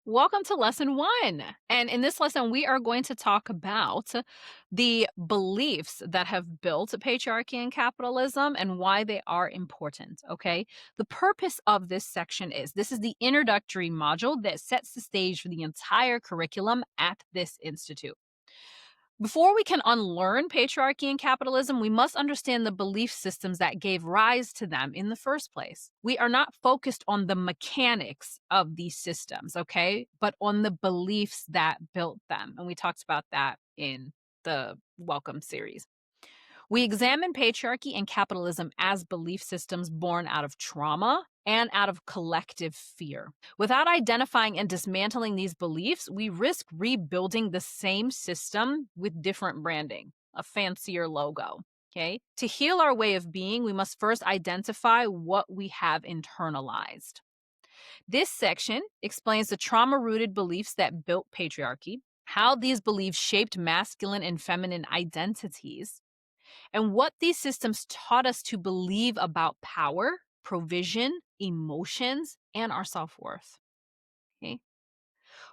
Welcome to lesson one. And in this lesson, we are going to talk about the beliefs that have built patriarchy and capitalism and why they are important. Okay. The purpose of this section is this is the introductory module that sets the stage for the entire curriculum at this institute. Before we can unlearn patriarchy and capitalism, we must understand the belief systems that gave rise to them in the first place. We are not focused on the mechanics of these systems, okay, but on the beliefs that built them. And we talked about that in the Welcome series. We examine patriarchy and capitalism as belief systems born out of trauma and out of collective fear. Without identifying and dismantling these beliefs, we risk rebuilding the same system with different branding, a fancier logo. Okay. To heal our way of being, we must first identify what we have internalized. This section explains the trauma rooted beliefs that built patriarchy, how these beliefs shaped masculine and feminine identities, and what these systems taught us to believe about power, provision, emotions, and our self worth. Okay.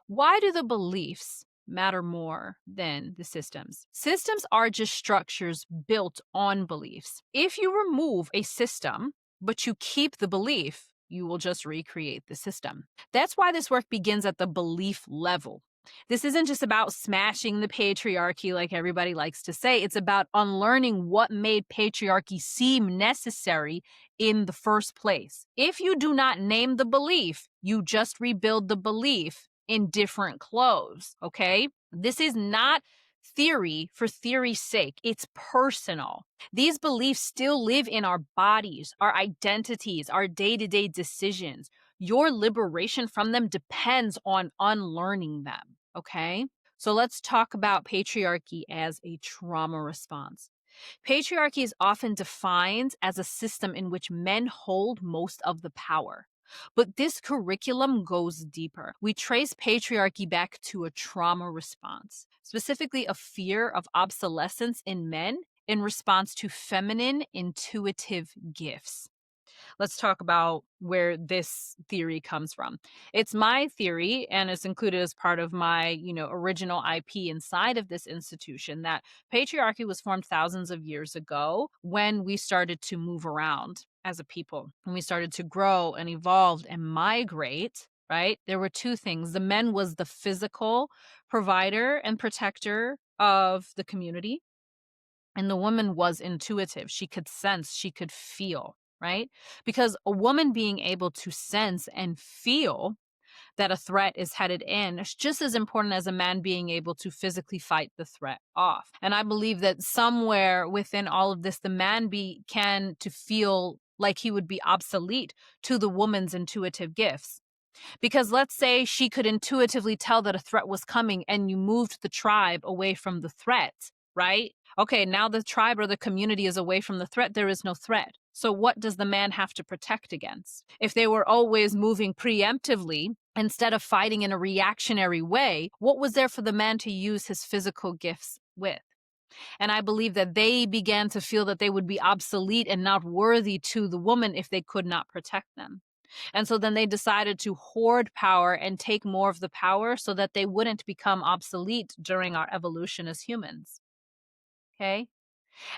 Why do the beliefs matter more than the systems? Systems are just structures built on beliefs. If you remove a system, but you keep the belief, you will just recreate the system. That's why this work begins at the belief level. This isn't just about smashing the patriarchy like everybody likes to say. It's about unlearning what made patriarchy seem necessary in the first place. If you do not name the belief, you just rebuild the belief in different clothes, okay? This is not theory for theory's sake. It's personal. These beliefs still live in our bodies, our identities, our day-to-day decisions. Your liberation from them depends on unlearning them, okay? So let's talk about patriarchy as a trauma response. Patriarchy is often defined as a system in which men hold most of the power. But this curriculum goes deeper. We trace patriarchy back to a trauma response, specifically a fear of obsolescence in men in response to feminine intuitive gifts. Let's talk about where this theory comes from. It's my theory, and it's included as part of my, original IP inside of this institution, that patriarchy was formed thousands of years ago when we started to move around as a people, when we started to grow and evolve and migrate. Right? There were two things. The men was the physical provider and protector of the community, and the woman was intuitive. She could sense, she could feel, right? Because a woman being able to sense and feel that a threat is headed in is just as important as a man being able to physically fight the threat off. And I believe that somewhere within all of this, the man can to feel like he would be obsolete to the woman's intuitive gifts. Because let's say she could intuitively tell that a threat was coming and you moved the tribe away from the threat, right? Okay, now the tribe or the community is away from the threat, there is no threat. So what does the man have to protect against? If they were always moving preemptively instead of fighting in a reactionary way, what was there for the man to use his physical gifts with? And I believe that they began to feel that they would be obsolete and not worthy to the woman if they could not protect them. And so then they decided to hoard power and take more of the power so that they wouldn't become obsolete during our evolution as humans. Okay.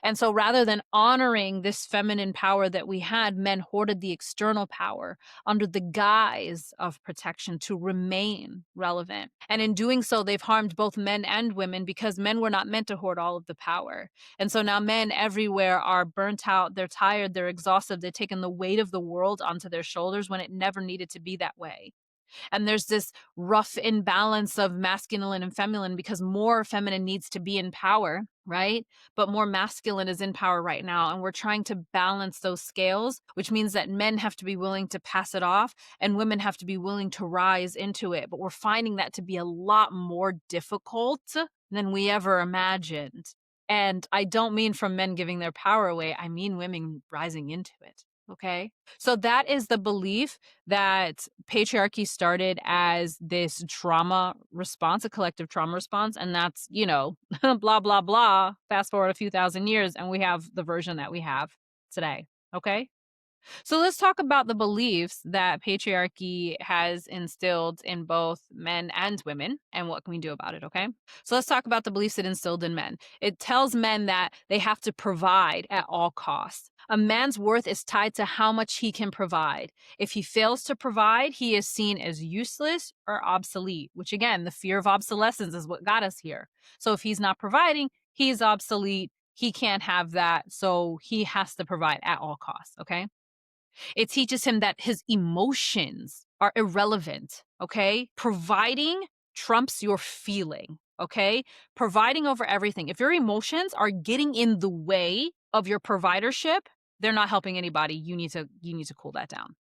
And so rather than honoring this feminine power that we had, men hoarded the external power under the guise of protection to remain relevant. And in doing so, they've harmed both men and women because men were not meant to hoard all of the power. And so now men everywhere are burnt out, they're tired, they're exhausted, they've taken the weight of the world onto their shoulders when it never needed to be that way. And there's this rough imbalance of masculine and feminine because more feminine needs to be in power, right? But more masculine is in power right now. And we're trying to balance those scales, which means that men have to be willing to pass it off and women have to be willing to rise into it. But we're finding that to be a lot more difficult than we ever imagined. And I don't mean from men giving their power away, I mean women rising into it. Okay. So that is the belief that patriarchy started as this trauma response, a collective trauma response. And that's, blah, blah, blah. Fast forward a few thousand years and we have the version that we have today. Okay. So let's talk about the beliefs that patriarchy has instilled in both men and women and what can we do about it, okay? So let's talk about the beliefs it instilled in men. It tells men that they have to provide at all costs. A man's worth is tied to how much he can provide. If he fails to provide, he is seen as useless or obsolete, which again, the fear of obsolescence is what got us here. So if he's not providing, he's obsolete. He can't have that. So he has to provide at all costs, okay? It teaches him that his emotions are irrelevant, okay? Providing trumps your feeling, okay? Providing over everything. If your emotions are getting in the way of your providership, they're not helping anybody. You need to cool that down.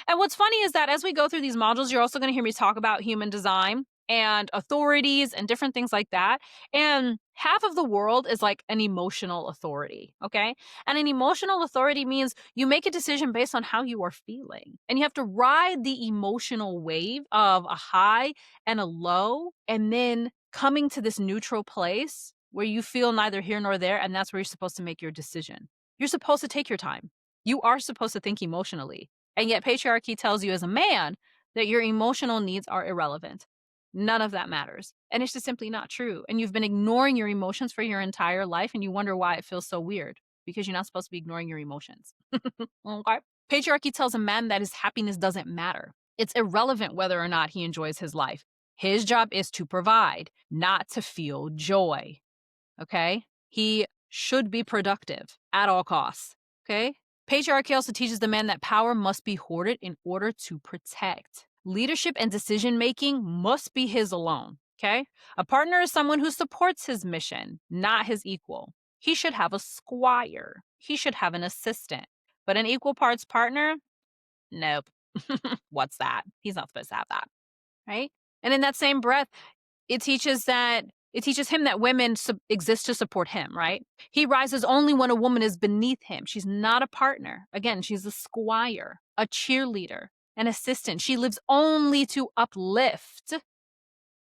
And what's funny is that as we go through these modules, you're also going to hear me talk about human design and authorities and different things like that. And half of the world is like an emotional authority, okay? And an emotional authority means you make a decision based on how you are feeling. And you have to ride the emotional wave of a high and a low, and then coming to this neutral place where you feel neither here nor there. And that's where you're supposed to make your decision. You're supposed to take your time. You are supposed to think emotionally. And yet patriarchy tells you as a man that your emotional needs are irrelevant. None of that matters. And it's just simply not true. And you've been ignoring your emotions for your entire life and you wonder why it feels so weird because you're not supposed to be ignoring your emotions. Okay. Patriarchy tells a man that his happiness doesn't matter. It's irrelevant whether or not he enjoys his life. His job is to provide, not to feel joy. Okay. He should be productive at all costs. Okay. Patriarchy also teaches the man that power must be hoarded in order to protect. Leadership and decision making must be his alone. Okay. A partner is someone who supports his mission, not his equal. He should have a squire. He should have an assistant. But an equal parts partner? Nope. What's that? He's not supposed to have that. Right. And in that same breath, it teaches him that women exist to support him, right? He rises only when a woman is beneath him. She's not a partner. Again, she's a squire, a cheerleader, an assistant. She lives only to uplift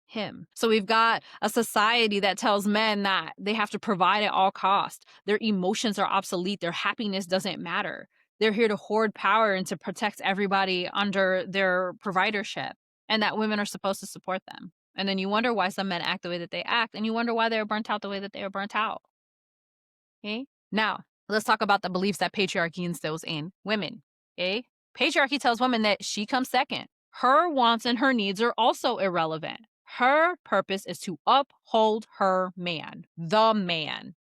him. So we've got a society that tells men that they have to provide at all costs. Their emotions are obsolete. Their happiness doesn't matter. They're here to hoard power and to protect everybody under their providership, and that women are supposed to support them. And then you wonder why some men act the way that they act, and you wonder why they're burnt out the way that they are burnt out. Okay? Now, let's talk about the beliefs that patriarchy instills in women. Okay? Patriarchy tells women that she comes second. Her wants and her needs are also irrelevant. Her purpose is to uphold her man,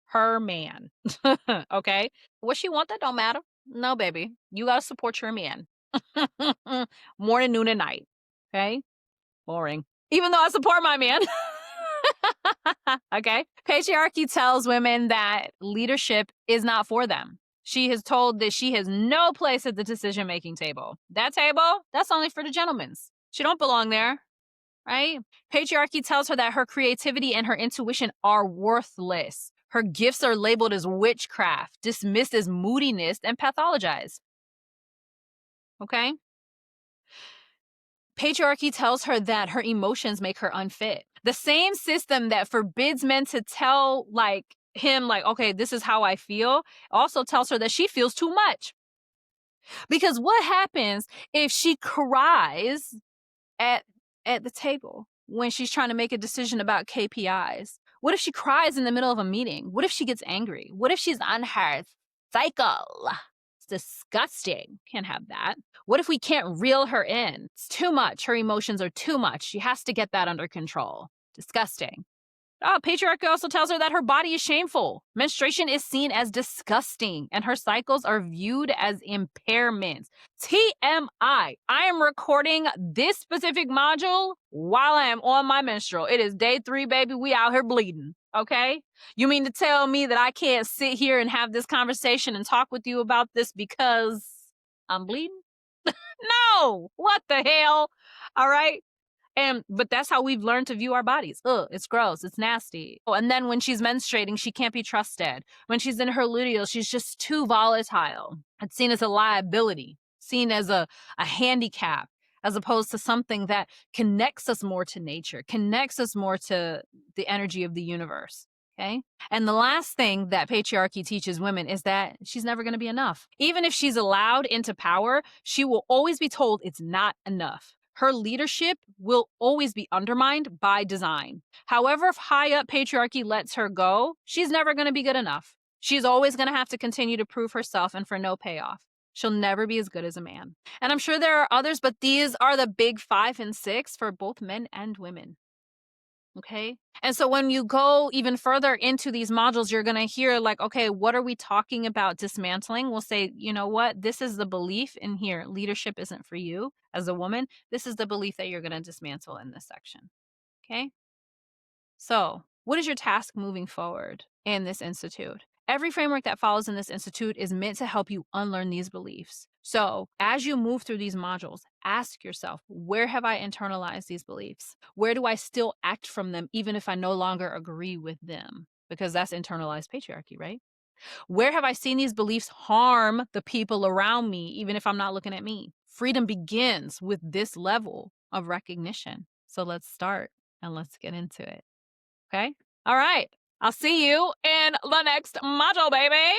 her man. Okay? What she want, that don't matter. No, baby. You gotta support your man. Morning, noon, and night. Okay? Boring. Even though I support my man. Okay? Patriarchy tells women that leadership is not for them. She is told that she has no place at the decision-making table. That table, that's only for the gentlemen's. She don't belong there, right? Patriarchy tells her that her creativity and her intuition are worthless. Her gifts are labeled as witchcraft, dismissed as moodiness, and pathologized. Okay? Patriarchy tells her that her emotions make her unfit. The same system that forbids men to tell him, okay, this is how I feel, also tells her that she feels too much. Because what happens if she cries at the table when she's trying to make a decision about KPIs? What if she cries in the middle of a meeting? What if she gets angry? What if she's on her cycle? It's disgusting. Can't have that. What if we can't reel her in? It's too much. Her emotions are too much. She has to get that under control. Disgusting. Patriarchy also tells her that her body is shameful. Menstruation is seen as disgusting, and her cycles are viewed as impairments. TMI. I am recording this specific module while I am on my menstrual. It is day 3, baby. We out here bleeding. Okay? You mean to tell me that I can't sit here and have this conversation and talk with you about this because I'm bleeding? No! What the hell? All right? But that's how we've learned to view our bodies. Ugh, it's gross. It's nasty. Oh, and then when she's menstruating, she can't be trusted. When she's in her luteal, she's just too volatile. It's seen as a liability, seen as a handicap, as opposed to something that connects us more to nature, connects us more to the energy of the universe. Okay. And the last thing that patriarchy teaches women is that she's never going to be enough. Even if she's allowed into power, she will always be told it's not enough. Her leadership will always be undermined by design. However high up patriarchy lets her go, she's never going to be good enough. She's always going to have to continue to prove herself and for no payoff. She'll never be as good as a man. And I'm sure there are others, but these are the big 5 and 6 for both men and women. Okay. And so when you go even further into these modules, you're going to hear, like, okay, what are we talking about dismantling? We'll say, you know what? This is the belief in here. Leadership isn't for you as a woman. This is the belief that you're going to dismantle in this section. Okay. So, what is your task moving forward in this institute? Every framework that follows in this institute is meant to help you unlearn these beliefs. So, as you move through these modules, ask yourself, where have I internalized these beliefs? Where do I still act from them, even if I no longer agree with them? Because that's internalized patriarchy, right? Where have I seen these beliefs harm the people around me, even if I'm not looking at me? Freedom begins with this level of recognition. So, let's start and let's get into it. Okay. All right. I'll see you in the next module, baby.